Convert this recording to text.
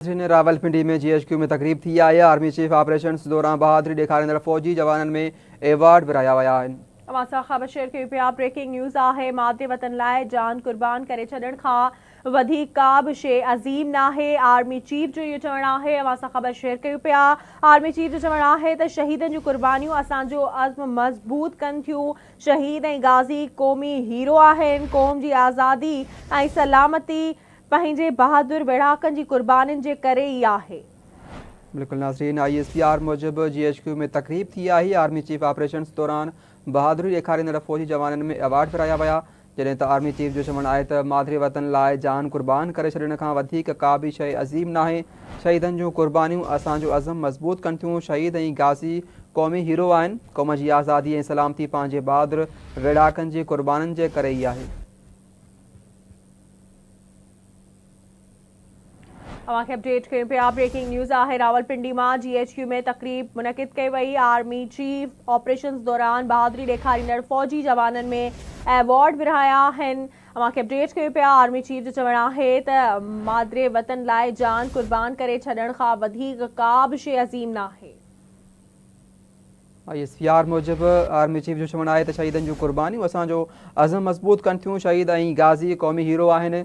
ने रावलपिंडी में GHQ में तकरीब थी आहे। आर्मी चीफ ऑपरेशन्स दौरान बहादुरी ॾेखारींदड़ फौजी जवाननि में एवॉर्ड विराया विया आहिनि। अवां ख़बर शेयर कयूं पिया। ब्रेकिंग न्यूज़ आहे। मादे वतन लाइ जान कुर्बान करे छॾण खां वधीक का बि शइ अज़ीम नाहे। आर्मी चीफ जो इहो चवणु आहे। अवां सां ख़बर शेयर कयूं पिया। आर्मी चीफ जो चवणु आहे त शहीदनि जूं कुर्बानियूं असांजो अज़्म मज़बूत कनि थियूं। शहीद ऐं गाज़ी क़ौमी हीरो आहिनि। क़ौम जी आज़ादी ऐं सलामती पंहिंजे बहादुर विढ़ाकनि जी कुर्बानियुनि जे करे ई आहे। बिल्कुल नाज़रीन, ISPR मूजिब GHQ में तकरीब थी आहे। आर्मी चीफ ऑपरेशन्स दौरान बहादुरी ॾेखारींदड़ फौजी जवाननि में एवॉर्ड विराया विया। जॾहिं त आर्मी चीफ जो चवणु आहे त मादरे वतन लाइ जान कुर्बान करे छॾण खां वधीक का बि शइ अज़ीम नाहे। शहीदनि जूं कुर्बानियूं असांजो अज़म मज़बूत कनि थियूं। शहीद ऐं गाज़ी क़ौमी हीरो आहिनि। क़ौम जी आज़ादी ऐं सलामती पंहिंजे बहादुर विढ़ाकनि जी कुर्बानियुनि जे करे ई आहे। अवां खे अपडेट कयूं पिया। ब्रेकिंग न्यूज़ आहे। रावलपिंडी में GHQ में तकरीब मुनक़िद कई वई। आर्मी चीफ ऑपरेशन्स दौरान बहादुरी ॾेखारींदड़ फौजी जवाननि में एवॉर्ड विरहाया आहिनि। अवां खे अपडेट कयूं पिया। आर्मी चीफ जो चवणु आहे त मादरे वतन लाइ जान कुर्बान करे छॾण खां वधीक का बि शइ अज़ीम नाहे। ISPR मूजिब आर्मी चीफ जो चवणु आहे त शहीदनि जूं कुर्बानियूं असांजो अज़म मज़बूत कनि थियूं। शहीद ऐं गाज़ी क़ौमी हीरो आहिनि।